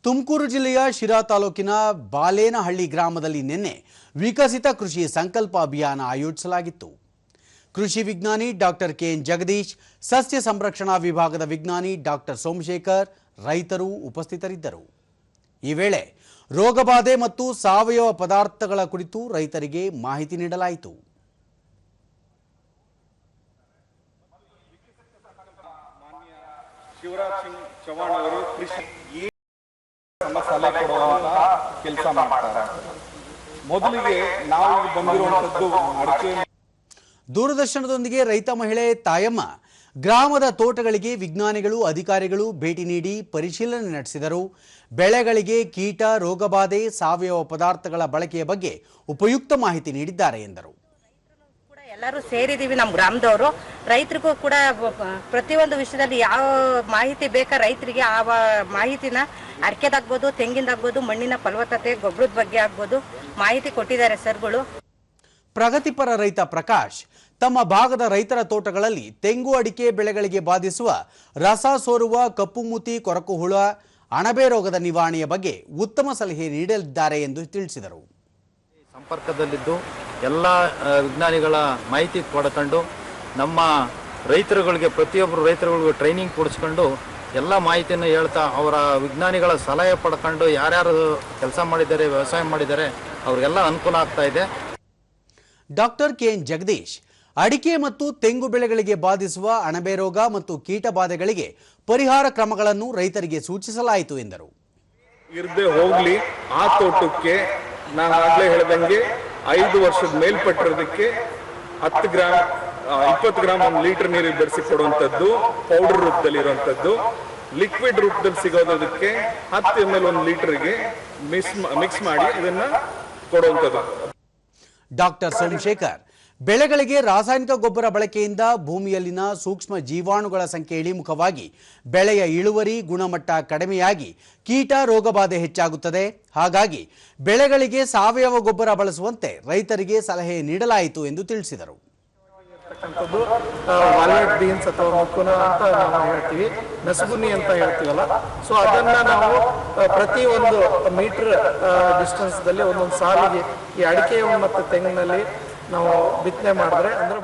ತುಮಕೂರು ಜಿಲ್ಲೆಯ ಶಿರಾ ತಾಲೂಕಿನ ಬಾಲೇನಹಳ್ಳಿ ಗ್ರಾಮದಲ್ಲಿ ನಿನ್ನೆ ವಿಕಸಿತ ಕೃಷಿ ಸಂಕಲ್ಪ ಅಭಿಯಾನ ಆಯೋಜಿಸಲಾಗಿತ್ತು. ಕೃಷಿ ವಿಜ್ಞಾನಿ ಡಾಕ್ಟರ್ ಕೆಎನ್ ಜಗದೀಶ್, ಸಸ್ಯ ಸಂರಕ್ಷಣಾ ವಿಭಾಗದ ವಿಜ್ಞಾನಿ ಡಾಕ್ಟರ್ ಸೋಮಶೇಖರ್, ರೈತರು ಉಪಸ್ಥಿತರಿದ್ದರು. ಈ ವೇಳೆ ರೋಗಬಾಧೆ ಮತ್ತು ಸಾವಯವ ಪದಾರ್ಥಗಳ ಕುರಿತು ರೈತರಿಗೆ ಮಾಹಿತಿ ನೀಡಲಾಯಿತು. ಶಿವರಾಜ್ ಸಿಂಗ್ ಚೌಹಾಣ್ ಅವರು ಕೃಷಿ ಸಲಹೆ ಕೊಡುವಂತ ಕೆಲಸ ಮಾಡ್ತಾರೆ. ಮೊದಲಿಗೆ ನಾವು ಬಂದಿರುವಂತದ್ದು ಅಡಿಕೆ. ದೂರದರ್ಶನದೊಂದಿಗೆ ರೈತ ಮಹಿಳೆ ತಾಯಮ್ಮ ಗ್ರಾಮದ ತೋಟಗಳಿಗೆ ವಿಜ್ಞಾನಿಗಳು, ಅಧಿಕಾರಿಗಳು ಭೇಟಿ ನೀಡಿ ಪರಿಶೀಲನೆ ನಡೆಸಿದರು. ಬೆಳೆಗಳಿಗೆ ಕೀಟ, ರೋಗಬಾಧೆ, ಸಾವಯವ ಪದಾರ್ಥಗಳ ಬಳಕೆಯ ಬಗ್ಗೆ ಉಪಯುಕ್ತ ಮಾಹಿತಿ ನೀಡಿದ್ದಾರೆ ಎಂದರು. ಎಲ್ಲರೂ ಸೇರಿದೀವಿ ನಮ್ಮ ಗ್ರಾಮದವರು. ರೈತರಿಗೂ ಕೂಡ ಪ್ರತಿಯೊಂದು ವಿಷಯದಲ್ಲಿ ಯಾವ ಮಾಹಿತಿ ಬೇಕಾ ರೈತರಿಗೆ ಆ ಮಾಹಿತಿನ ಅಡಿಕೆದಾಗ್ಬೋದು, ತೆಂಗಿಂದಾಗ್ಬೋದು, ಮಣ್ಣಿನ ಫಲವತ್ತತೆ, ಗೊಬ್ಬರದ ಬಗ್ಗೆ ಆಗ್ಬೋದು ಮಾಹಿತಿ ಕೊಟ್ಟಿದ್ದಾರೆ ಸರ್ಗಳು. ಪ್ರಗತಿಪರ ರೈತ ಪ್ರಕಾಶ್ ತಮ್ಮ ಭಾಗದ ರೈತರ ತೋಟಗಳಲ್ಲಿ ತೆಂಗು, ಅಡಿಕೆ ಬೆಳೆಗಳಿಗೆ ಬಾಧಿಸುವ ರಸ ಸೋರುವ ಕಪ್ಪು ಮೂತಿ, ಕೊರಕು ಹುಳ, ಅಣಬೆ ರೋಗದ ನಿವಾರಣೆಯ ಬಗ್ಗೆ ಉತ್ತಮ ಸಲಹೆ ನೀಡಲಿದ್ದಾರೆ ಎಂದು ತಿಳಿಸಿದರು. ಸಂಪರ್ಕದಲ್ಲಿದ್ದು ಎಲ್ಲ ವಿಜ್ಞಾನಿಗಳ ಮಾಹಿತಿ ಪಡ್ಕೊಂಡು ನಮ್ಮ ರೈತರುಗಳಿಗೆ ಪ್ರತಿಯೊಬ್ಬರು ರೈತರುಗಳಿಗೂ ಟ್ರೈನಿಂಗ್ ಕೊಡಿಸ್ಕೊಂಡು ಎಲ್ಲ ಮಾಹಿತಿಯನ್ನು ಹೇಳ್ತಾ ಅವರ ವಿಜ್ಞಾನಿಗಳ ಸಲಹೆ ಪಡ್ಕೊಂಡು ಯಾರ್ಯಾರು ಕೆಲಸ ಮಾಡಿದ್ದಾರೆ, ವ್ಯವಸಾಯ ಮಾಡಿದ್ದಾರೆ ಅವ್ರಿಗೆಲ್ಲ ಅನುಕೂಲ ಆಗ್ತಾ ಇದೆ. ಡಾಕ್ಟರ್ ಕೆಎನ್ ಜಗದೀಶ್ ಅಡಿಕೆ ಮತ್ತು ತೆಂಗು ಬೆಳೆಗಳಿಗೆ ಬಾಧಿಸುವ ಅಣಬೆ ರೋಗ ಮತ್ತು ಕೀಟ ಬಾಧೆಗಳಿಗೆ ಪರಿಹಾರ ಕ್ರಮಗಳನ್ನು ರೈತರಿಗೆ ಸೂಚಿಸಲಾಯಿತು ಎಂದರು. ಇರದೆ ಹೋಗ್ಲಿ ಆ ತೋಟಕ್ಕೆ ನಾನು ಆಗ್ಲೇ ಹೇಳ್ದಂಗೆ 5 ವರ್ಷದ ಮೇಲ್ಪಟ್ಟಿರೋದಕ್ಕೆ 10 ಗ್ರಾಮ್ 20 ಗ್ರಾಮ್ 1 ಲೀಟರ್ ನೀರಿಗೆ ಬೆರೆಸಿ ಕೊಡುವಂಥದ್ದು, ಪೌಡರ್ ರೂಪದಲ್ಲಿ ಇರುವಂಥದ್ದು, ಲಿಕ್ವಿಡ್ ರೂಪದಲ್ಲಿ ಸಿಗೋದಕ್ಕೆ 10 ml 1 ಲೀಟರ್ಗೆ ಮಿಕ್ಸ್ ಮಾಡಿ ಇದನ್ನ ಕೊಡುವಂಥದ್ದು. ಡಾಕ್ಟರ್ ಸೋಮಶೇಖರ್ ಬೆಳೆಗಳಿಗೆ ರಾಸಾಯನಿಕ ಗೊಬ್ಬರ ಬಳಕೆಯಿಂದ ಭೂಮಿಯಲ್ಲಿನ ಸೂಕ್ಷ್ಮ ಜೀವಾಣುಗಳ ಸಂಖ್ಯೆ ಇಳಿಮುಖವಾಗಿ ಬೆಳೆಯ ಇಳುವರಿ, ಗುಣಮಟ್ಟ ಕಡಿಮೆಯಾಗಿ ಕೀಟ, ರೋಗಬಾಧೆ ಹೆಚ್ಚಾಗುತ್ತದೆ. ಹಾಗಾಗಿ ಬೆಳೆಗಳಿಗೆ ಸಾವಯವ ಗೊಬ್ಬರ ಬಳಸುವಂತೆ ರೈತರಿಗೆ ಸಲಹೆ ನೀಡಲಾಯಿತು ಎಂದು ತಿಳಿಸಿದರು. ವಾಲ್ನಟ್ ಬೀನ್ಸ್ ಅಥವಾ ಮುಕ್ಕುನ ಅಂತ ನಾವು ಹೇಳ್ತೀವಿ, ನಸಗುನ್ನಿ ಅಂತ ಹೇಳ್ತೀವಲ್ಲ, ಸೊ ಅದನ್ನ ನಾವು ಪ್ರತಿ 1 ಮೀಟರ್ ಡಿಸ್ಟೆನ್ಸ್ ದಲ್ಲಿ ಒಂದೊಂದು ಸಾಲಿಗೆ ಈ ಅಡಿಕೆ ಮತ್ತು ತೆಂಗಿನಲ್ಲಿ ನಾವು ಬಿತ್ತನೆ ಮಾಡಿದ್ರೆ ಅಂದ್ರೆ